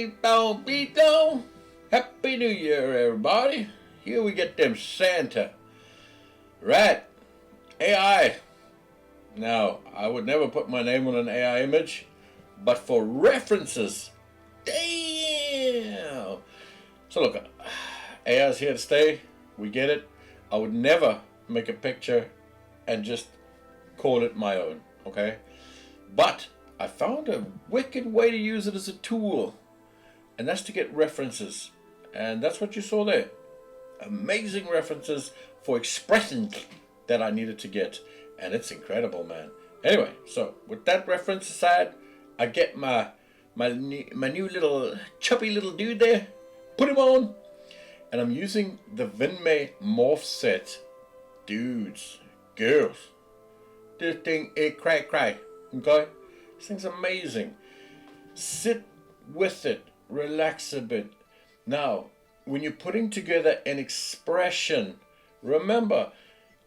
Beep-beep-bow, beep-dow. Happy New Year, everybody. Here we get them Santa. Right. AI. Now, I would never put my name on an AI image, but for references, damn. So look, AI is here to stay. We get it. I would never make a picture and just call it my own, okay? But I found a wicked way to use it as a tool, and that's to get references. And that's what you saw there. Amazing references for expressions that I needed to get. And it's incredible, man. Anyway, so with that reference aside, I get my new little chubby little dude there, put him on, and I'm using the Vinmay Morphs set. Dudes, girls, this thing is cray, okay? This thing's amazing. Sit with it, relax a bit. Now, when you're putting together an expression, remember,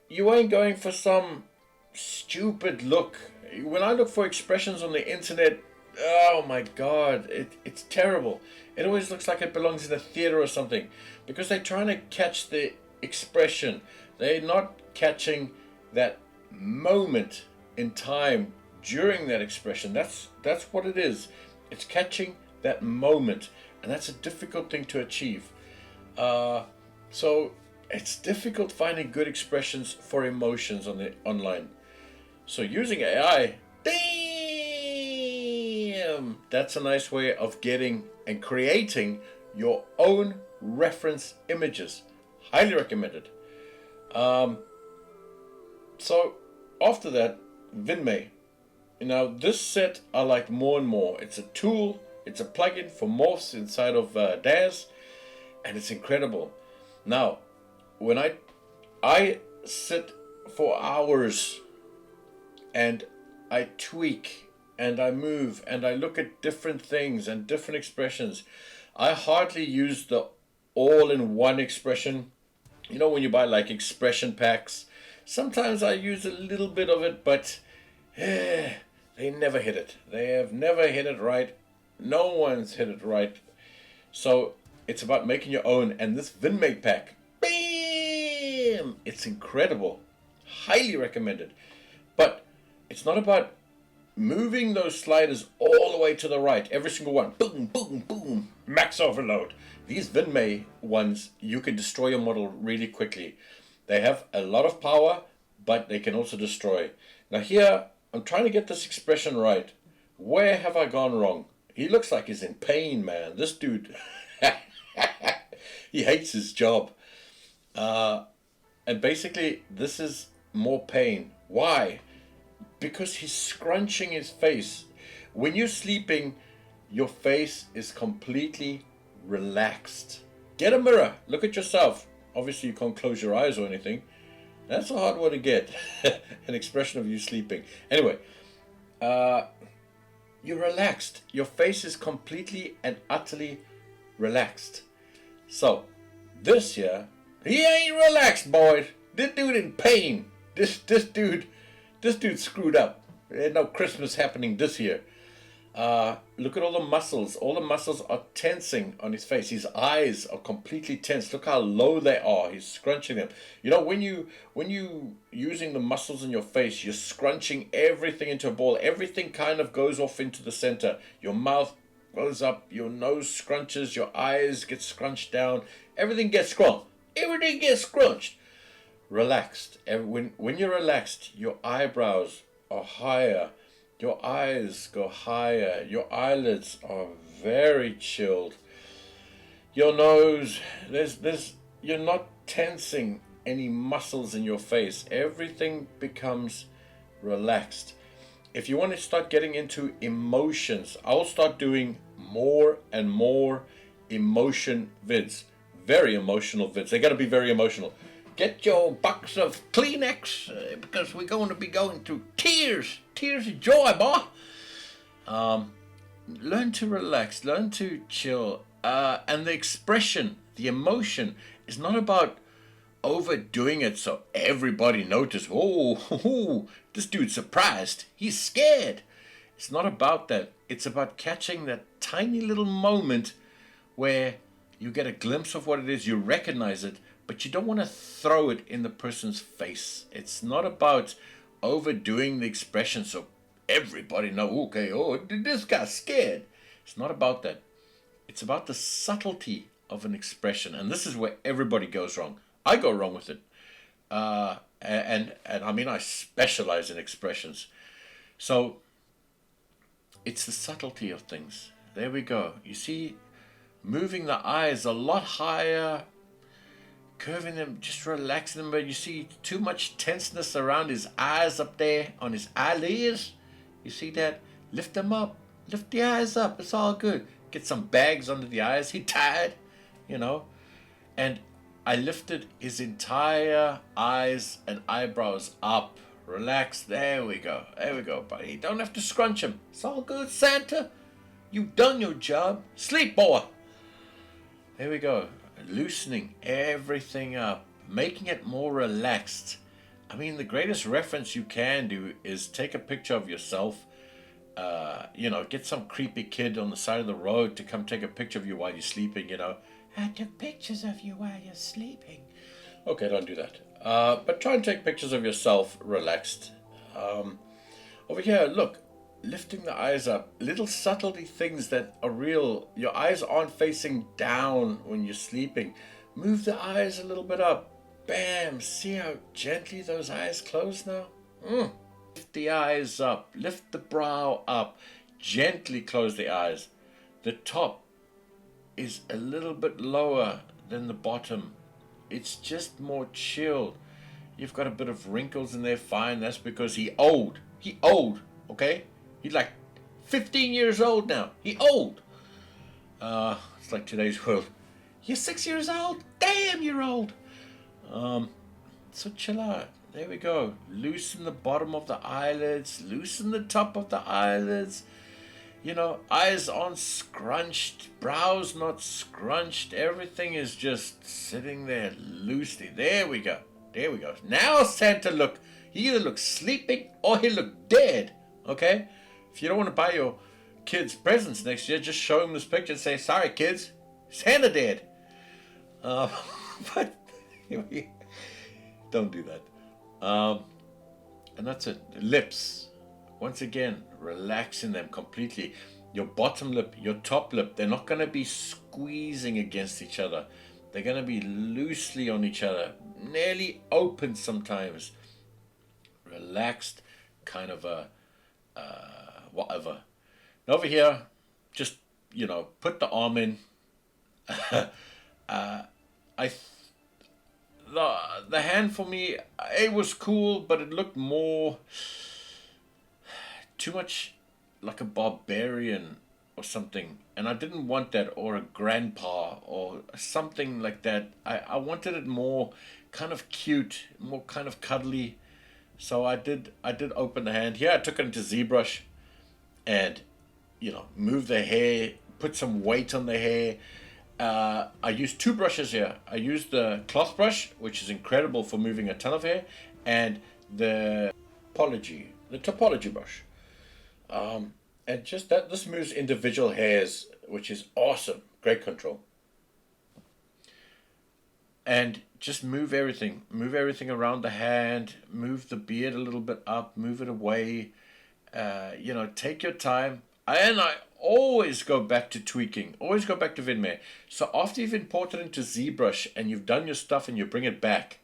you ain't going for some stupid look. When I look for expressions on the internet, oh my god, it's terrible. It always looks like it belongs in a theater or something, because they're trying to catch the expression. They're not catching that moment in time during that expression. That's what it is. It's catching that moment, and that's a difficult thing to achieve. So it's difficult finding good expressions for emotions on the online. So using AI, damn, that's a nice way of getting and creating your own reference images. Highly recommended. So after that, Vinmay. Now this set I like more and more. It's a tool, it's a plugin for Morphs inside of DAZ, and it's incredible. Now, when I sit for hours and I tweak and I move and I look at different things and different expressions, I hardly use the all-in-one expression. You know, when you buy like expression packs, sometimes I use a little bit of it, but they never hit it. They have never hit it right. No one's hit it right. So it's about making your own. And this Vinmay pack, bam! It's incredible. Highly recommended. But it's not about moving those sliders all the way to the right. Every single one. Boom, boom, boom. Max overload. These Vinmay ones, you can destroy your model really quickly. They have a lot of power, but they can also destroy. Now here, I'm trying to get this expression right. Where have I gone wrong? He looks like he's in pain, man. This dude, he hates his job. And basically, this is more pain. Why? Because he's scrunching his face. When you're sleeping, your face is completely relaxed. Get a mirror. Look at yourself. Obviously, you can't close your eyes or anything. That's a hard one to get. An expression of you sleeping. Anyway, you're relaxed. Your face is completely and utterly relaxed. So, this here, he ain't relaxed, boys. This dude in pain. This dude screwed up. There's no Christmas happening this year. Look at all the muscles. All the muscles are tensing on his face. His eyes are completely tense. Look how low they are. He's scrunching them. You know, when you using the muscles in your face, you're scrunching everything into a ball. Everything kind of goes off into the center. Your mouth goes up. Your nose scrunches. Your eyes get scrunched down. Everything gets scrunched. Everything gets scrunched. Relaxed. When you're relaxed, your eyebrows are higher. Your eyes go higher. Your eyelids are very chilled. Your nose, you're not tensing any muscles in your face. Everything becomes relaxed. If you want to start getting into emotions, I'll start doing more and more emotion vids. Very emotional vids. They got to be very emotional. Get your box of Kleenex because we're going to be going through tears of joy, boy. Learn to relax, learn to chill, and the expression, the emotion is not about overdoing it so everybody notices. Oh, this dude's surprised. He's scared. It's not about that. It's about catching that tiny little moment where you get a glimpse of what it is, you recognize it, but you don't want to throw it in the person's face. It's not about overdoing the expression so everybody know, okay, oh, this guy's scared. It's not about that. It's about the subtlety of an expression, and this is where everybody goes wrong. I go wrong with it. And I mean, I specialize in expressions. So it's the subtlety of things. There we go. You see, moving the eyes a lot higher, curving them, just relaxing them. But you see too much tenseness around his eyes up there on his eyelids. You see that? Lift them up. Lift the eyes up. It's all good. Get some bags under the eyes. He tired, you know. And I lifted his entire eyes and eyebrows up. Relax. There we go. There we go, buddy. You don't have to scrunch him. It's all good, Santa. You've done your job. Sleep, boy. There we go. Loosening everything up. Making it more relaxed. I mean, the greatest reference you can do is take a picture of yourself. Get some creepy kid on the side of the road to come take a picture of you while you're sleeping, I took pictures of you while you're sleeping. Okay, don't do that. But try and take pictures of yourself relaxed. Over here, look, lifting the eyes up. Little subtlety things that are real. Your eyes aren't facing down when you're sleeping. Move the eyes a little bit up. Bam! See how gently those eyes close now? Lift the eyes up. Lift the brow up. Gently close the eyes. The top is a little bit lower than the bottom. It's just more chilled. You've got a bit of wrinkles in there, fine. That's because he old, okay? He's like 15 years old now. He old. It's like today's world. You're 6 years old? Damn, you're old. So chill out. There we go. Loosen the bottom of the eyelids. Loosen the top of the eyelids. Eyes aren't scrunched, brows not scrunched. Everything is just sitting there loosely. There we go. There we go. Now Santa look. He either looks sleeping or he look dead. Okay? If you don't want to buy your kids presents next year, just show them this picture and say, sorry kids, Santa dead. But don't do that. And that's it. Lips. Once again, relaxing them completely. Your bottom lip, your top lip, they're not going to be squeezing against each other. They're going to be loosely on each other, nearly open sometimes. Relaxed, kind of a whatever. And over here, just, put the arm in. The hand for me, it was cool, but it looked more too much like a barbarian or something, and I didn't want that, or a grandpa or something like that. I wanted it more kind of cute, more kind of cuddly. So I did open the hand. Here I took it into ZBrush and move the hair, put some weight on the hair. I used two brushes here. I used the cloth brush, which is incredible for moving a ton of hair, and the topology brush. And just that, this moves individual hairs, which is awesome. Great control. And just move everything around the hand, move the beard a little bit up, move it away. Take your time. And I always go back to tweaking, always go back to Vinmare. So after you've imported into ZBrush and you've done your stuff and you bring it back,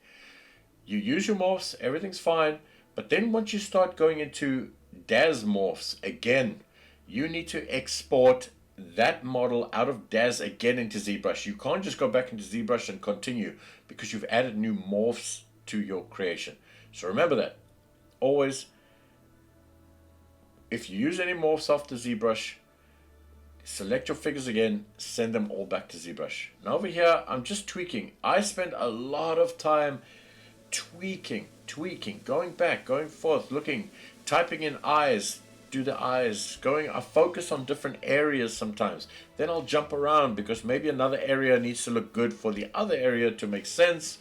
you use your morphs, everything's fine. But then once you start going into DAZ morphs again, you need to export that model out of DAZ again into ZBrush. You can't just go back into ZBrush and continue because you've added new morphs to your creation. So remember that. Always, if you use any morphs after ZBrush, select your figures again, send them all back to ZBrush. Now over here, I'm just tweaking. I spent a lot of time tweaking, going back, going forth, looking, typing in eyes, do the eyes, I focus on different areas sometimes. Then I'll jump around because maybe another area needs to look good for the other area to make sense.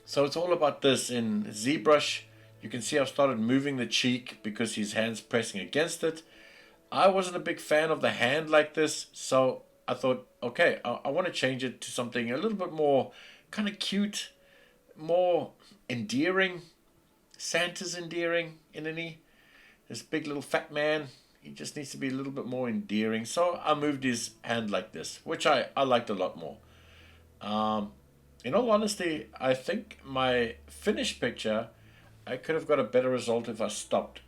So it's all about this. In ZBrush, you can see I've started moving the cheek because his hand's pressing against it. I wasn't a big fan of the hand like this, so I thought, okay, I want to change it to something a little bit more kind of cute, more endearing. Santa's endearing, isn't he? This big little fat man, he just needs to be a little bit more endearing. So I moved his hand like this, which I liked a lot more. In all honesty, I think my finished picture, I could have got a better result if I stopped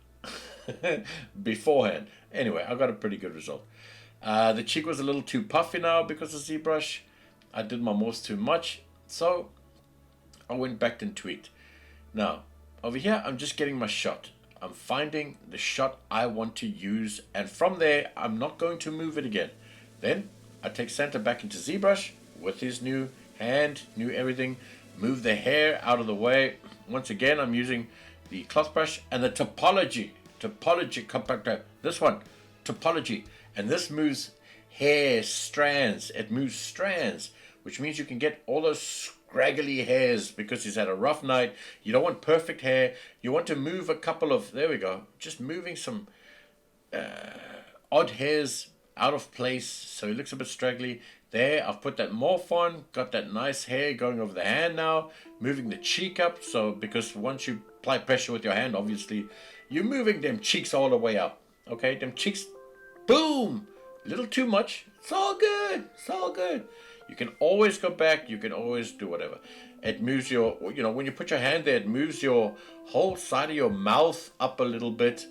beforehand. Anyway, I got a pretty good result. The cheek was a little too puffy now because of ZBrush. I did my morphs too much, so I went back and tweaked. Now, over here, I'm just getting my shot. I'm finding the shot I want to use, and from there, I'm not going to move it again. Then, I take Santa back into ZBrush with his new hand, new everything, move the hair out of the way. Once again, I'm using the cloth brush and the topology compactor, this one, topology, and this moves hair strands. It moves strands, which means you can get all those scraggly hairs because he's had a rough night. You don't want perfect hair. You want to move a couple of, there we go, just moving some odd hairs out of place so he looks a bit straggly. There, I've put that morph on, got that nice hair going over the hand now, moving the cheek up, so because once you apply pressure with your hand, obviously, you're moving them cheeks all the way up, okay? Them cheeks, boom, a little too much. It's all good, it's all good. You can always go back, you can always do whatever. It moves your, when you put your hand there, it moves your whole side of your mouth up a little bit.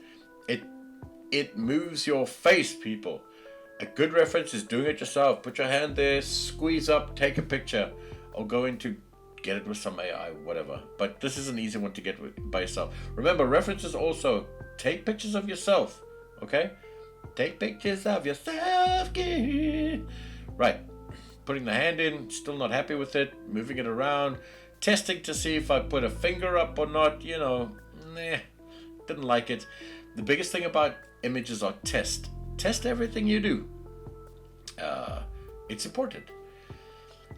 It moves your face, people. A good reference is doing it yourself. Put your hand there, squeeze up, take a picture, or go into get it with some AI, whatever. But this is an easy one to get by yourself. Remember, references also, take pictures of yourself, okay? Take pictures of yourself, kid. Right, putting the hand in, still not happy with it, moving it around, testing to see if I put a finger up or not, didn't like it. The biggest thing about images are test. Test everything you do. It's important.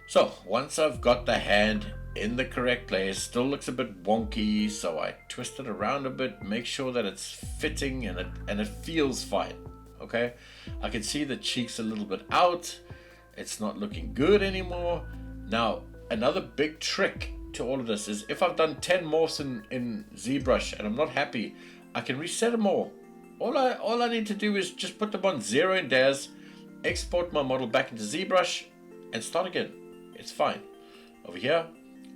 So once I've got the hand in the correct place, still looks a bit wonky, so I twist it around a bit, make sure that it's fitting and it feels fine. Okay, I can see the cheeks a little bit out. It's not looking good anymore. Now, another big trick to all of this is if I've done 10 morphs in ZBrush and I'm not happy, I can reset them all. All I need to do is just put them on 0 in DAS, export my model back into ZBrush, and start again. It's fine. Over here,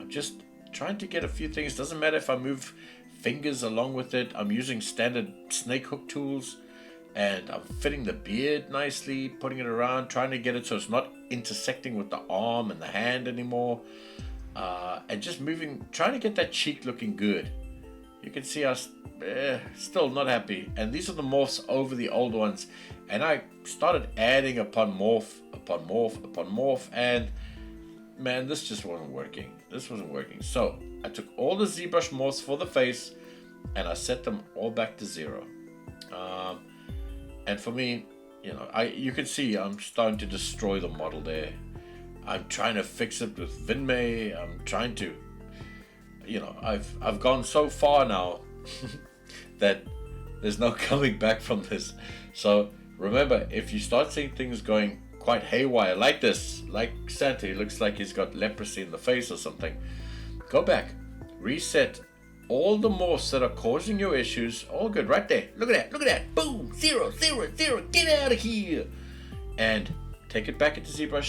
I'm just trying to get a few things. Doesn't matter if I move fingers along with it. I'm using standard snake hook tools, and I'm fitting the beard nicely, putting it around, trying to get it so it's not intersecting with the arm and the hand anymore, and just moving, trying to get that cheek looking good. You can see us still not happy, and these are the morphs over the old ones, and I started adding upon morph, and man, this just wasn't working. So I took all the ZBrush morphs for the face and I set them all back to 0. And for me, you can see I'm starting to destroy the model there. I'm trying to fix it with Vinmay. I'm trying to, I've gone so far now that there's no coming back from this. So remember, if you start seeing things going quite haywire like this, like Santa, he looks like he's got leprosy in the face or something, go back, reset all the morphs that are causing you issues. All good, right there. Look at that. Boom, 0, 0, 0. Get out of here. And take it back into ZBrush.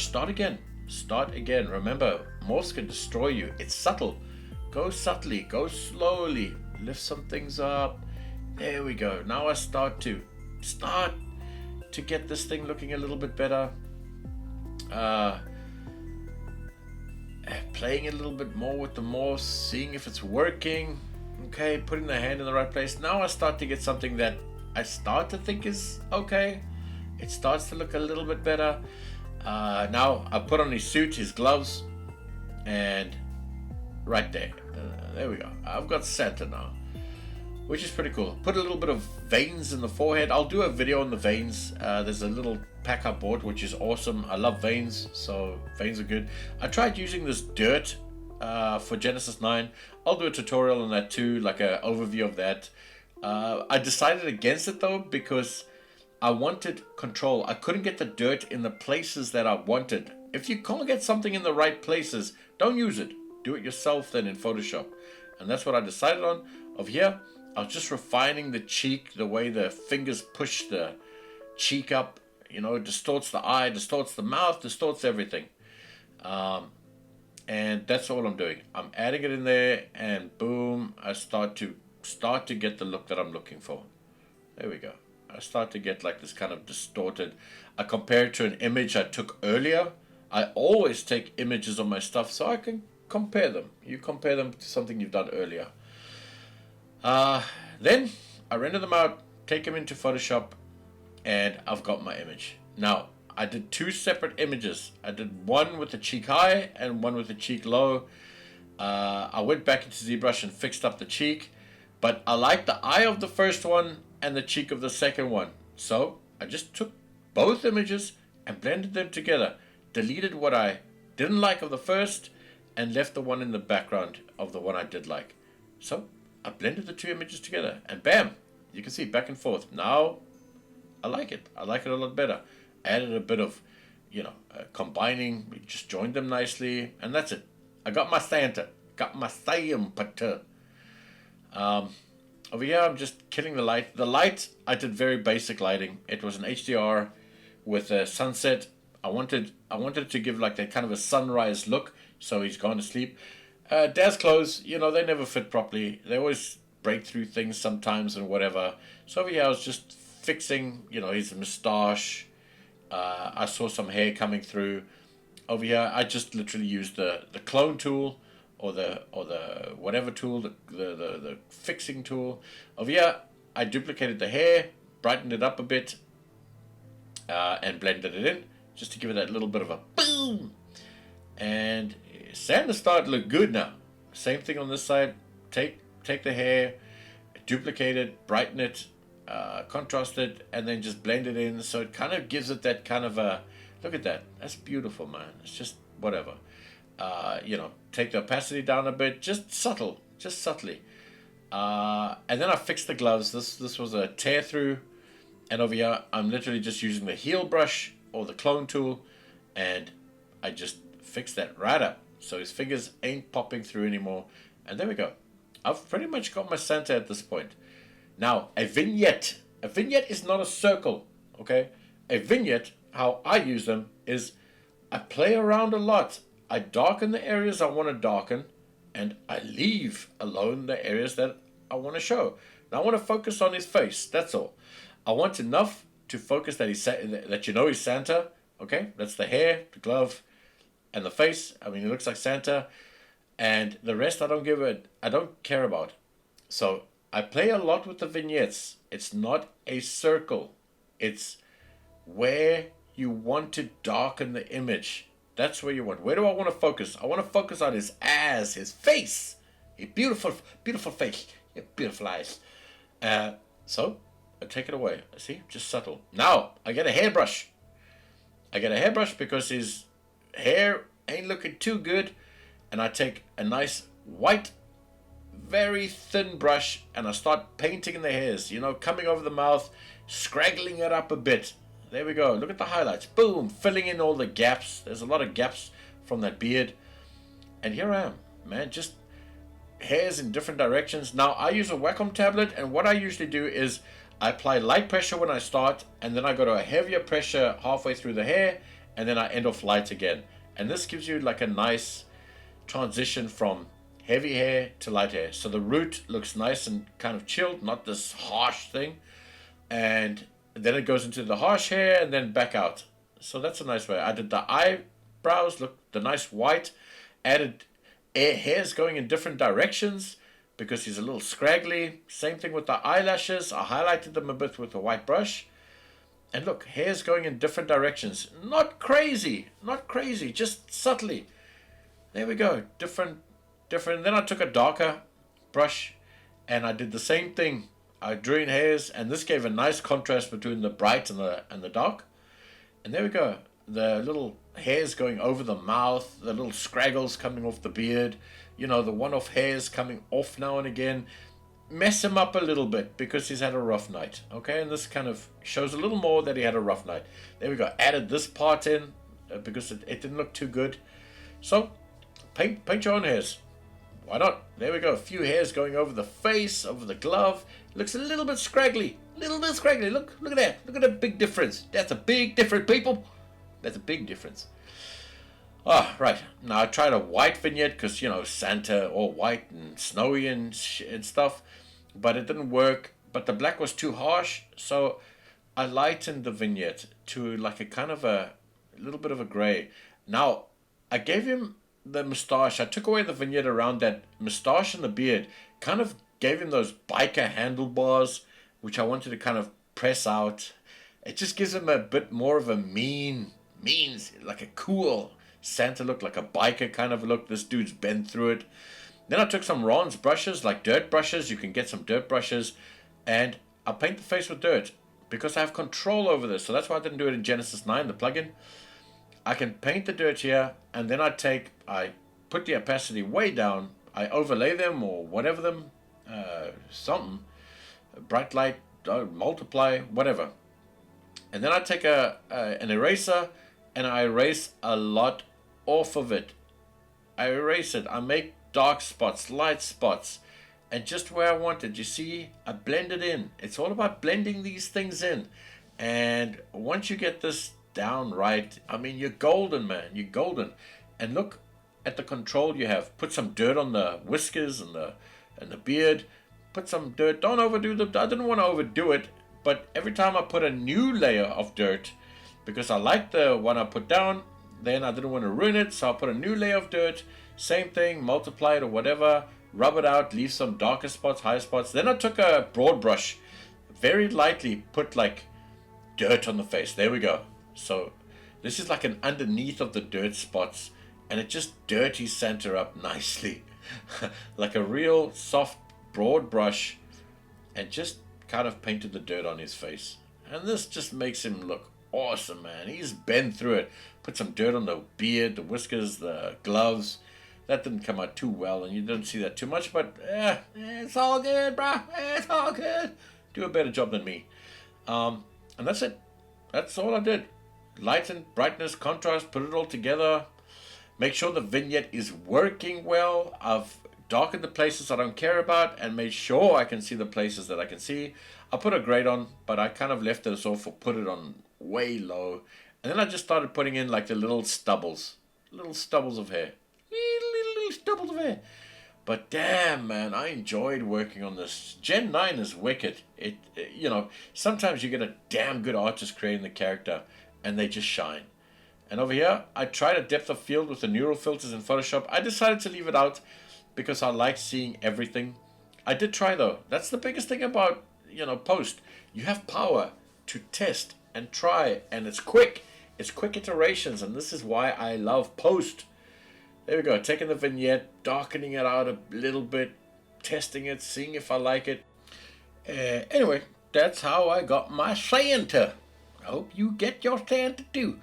Start again. Remember, morphs can destroy you. It's subtle. Go subtly, go slowly. Lift some things up. There we go. Now I start to get this thing looking a little bit better. Playing a little bit more with the morphs, seeing if it's working. Okay, putting the hand in the right place. Now I start to get something that I start to think is okay. It starts to look a little bit better. Now I put on his suit, his gloves, and right there. There we go. I've got Santa now, which is pretty cool. Put a little bit of veins in the forehead. I'll do a video on the veins. There's a little pack I bought, which is awesome. I love veins, so veins are good. I tried using this dirt for Genesis 9. I'll do a tutorial on that too, like an overview of that. I decided against it though, because I wanted control. I couldn't get the dirt in the places that I wanted. If you can't get something in the right places, don't use it. Do it yourself then in Photoshop. And that's what I decided on. Over here, I was just refining the cheek, the way the fingers push the cheek up. You know, it distorts the eye, distorts the mouth, distorts everything. And that's all I'm doing. I'm adding it in there, and boom, I start to get the look that I'm looking for. There we go. I start to get like this kind of distorted. I compare it to an image I took earlier. I always take images of my stuff so I can compare them. You compare them to something you've done earlier. Then I render them out, take them into Photoshop, and I've got my image. Now, I did two separate images. I did one with the cheek high and one with the cheek low. I went back into ZBrush and fixed up the cheek, but I like the eye of the first one and the cheek of the second one. So I just took both images and blended them together, deleted what I didn't like of the first, and left the one in the background of the one I did like. So I blended the two images together, and bam, you can see back and forth. Now I like it. I like it a lot better. Added a bit of, combining, just joined them nicely, and that's it. I got my Santa, got my Santa. Over here, I'm just killing the light. The light, I did very basic lighting. It was an HDR with a sunset. I wanted it to give like that kind of a sunrise look, so he's gone to sleep. Dad's clothes, they never fit properly. They always break through things sometimes and whatever. So over here, I was just fixing, his moustache. I saw some hair coming through. Over here, I just literally used the clone tool or the whatever tool, the fixing tool. Over here, I duplicated the hair, brightened it up a bit, and blended it in just to give it that little bit of a boom. And Santa's starting to look good now. Same thing on this side. Take the hair, duplicate it, brighten it, contrast it, and then just blend it in, so it kind of gives it that kind of a look at that. That's beautiful, man. It's just whatever. Take the opacity down a bit, just subtly. And then I fixed the gloves. This was a tear through, and over here I'm literally just using the heel brush or the clone tool, and I just fixed that right up so his fingers ain't popping through anymore. And there we go. I've pretty much got my Santa at this point. Now, a vignette is not a circle, okay? A vignette, how I use them, is I play around a lot. I darken the areas I want to darken, and I leave alone the areas that I want to show. Now, I want to focus on his face, that's all. I want enough to focus that he's Santa, okay? That's the hair, the glove, and the face. I mean, he looks like Santa, and the rest I don't care about. So I play a lot with the vignettes. It's not a circle. It's where you want to darken the image. That's where you want. Where do I want to focus? I want to focus on his eyes, his face. A beautiful, beautiful face. Beautiful eyes. So I take it away. See? Just subtle. Now I get a hairbrush. Because his hair ain't looking too good. And I take a nice white, very thin brush, and I start painting in the hairs, coming over the mouth, scraggling it up a bit. There we go. Look at the highlights. Boom. Filling in all the gaps. There's a lot of gaps from that beard. And here I am, man. Just hairs in different directions. Now, I use a Wacom tablet, and what I usually do is I apply light pressure when I start, and then I go to a heavier pressure halfway through the hair, and then I end off light again. And this gives you like a nice transition from heavy hair to light hair. So the root looks nice and kind of chilled, not this harsh thing. And then it goes into the harsh hair and then back out. So that's a nice way. I did the eyebrows, look, the nice white. Added hairs going in different directions because he's a little scraggly. Same thing with the eyelashes. I highlighted them a bit with a white brush. And look, hairs going in different directions. Not crazy, just subtly. There we go, different. Then I took a darker brush and I did the same thing. I drew in hairs, and this gave a nice contrast between the bright and the dark. And there we go. The little hairs going over the mouth, the little scraggles coming off the beard, the one-off hairs coming off now and again. mess him up a little bit because he's had a rough night. Okay, and this kind of shows a little more that he had a rough night. There we go. Added this part in because it didn't look too good. So paint your own hairs. Why not? There we go. A few hairs going over the face, over the glove. It looks a little bit scraggly. Look at that. Look at that big difference. That's a big difference, people. That's a big difference. Ah, right. Now I tried a white vignette because, you know, Santa, all white and snowy and stuff. But it didn't work. But the black was too harsh. So I lightened the vignette to like a kind of a little bit of a gray. Now, I gave him the moustache. I took away the vignette around that moustache and the beard. Kind of gave him those biker handlebars, which I wanted to kind of press out. It just gives him a bit more of a means, like a cool Santa look, like a biker kind of look. This dude's been through it. Then I took some Ron's brushes, like dirt brushes. You can get some dirt brushes. And I paint the face with dirt because I have control over this. So that's why I didn't do it in Genesis 9, the plugin. I can paint the dirt here, and then I put the opacity way down. I overlay them or whatever them, something, bright light, multiply, whatever. And then I take an eraser and I erase a lot off of it. I erase it. I make dark spots, light spots, and just where I want it. You see, I blend it in. It's all about blending these things in. And once you get this down right, I mean, you're golden, man. You're golden. And look at the control you have. Put some dirt on the whiskers and the beard. Put some dirt. Don't overdo I didn't want to overdo it, but every time I put a new layer of dirt, because I like the one I put down, then I didn't want to ruin it, so I put a new layer of dirt. Same thing, multiply it or whatever, rub it out, leave some darker spots, higher spots. Then I took a broad brush, very lightly put like dirt on the face. There we go. So this is like an underneath of the dirt spots, and it just dirties Santa up nicely. Like a real soft broad brush, and just kind of painted the dirt on his face. And this just makes him look awesome, man. He's been through it. Put some dirt on the beard, the whiskers, the gloves. That didn't come out too well, and you didn't see that too much, but it's all good, bro. It's all good. Do a better job than me. And that's it. That's all I did. Lighten, brightness, contrast, put it all together. Make sure the vignette is working well. I've darkened the places I don't care about and made sure I can see the places that I can see. I put a grade on, but I kind of left it off or put it on way low. And then I just started putting in like the little stubbles of hair. Little stubbles of hair. But damn, man, I enjoyed working on this. Gen 9 is wicked. It you know, sometimes you get a damn good artist creating the character and they just shine. And over here, I tried a depth of field with the neural filters in Photoshop. I decided to leave it out because I like seeing everything. I did try though. That's the biggest thing about, you know, post. You have power to test and try, and it's quick. It's quick iterations, and this is why I love post. There we go. Taking the vignette, darkening it out a little bit, testing it, seeing if I like it. Anyway, that's how I got my Santa. I hope you get your Santa too.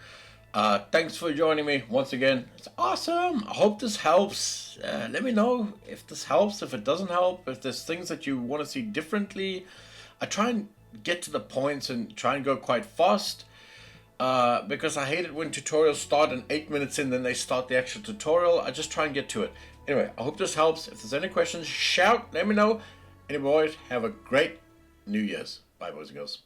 Thanks for joining me once again. It's awesome. I hope this helps. Let me know if this helps, if it doesn't help, if there's things that you want to see differently. I try and get to the points and try and go quite fast because I hate it when tutorials start and 8 minutes in, then they start the actual tutorial. I just try and get to it. Anyway, I hope this helps. If there's any questions, shout, let me know. Anyway, boys, have a great New Year's. Bye, boys and girls.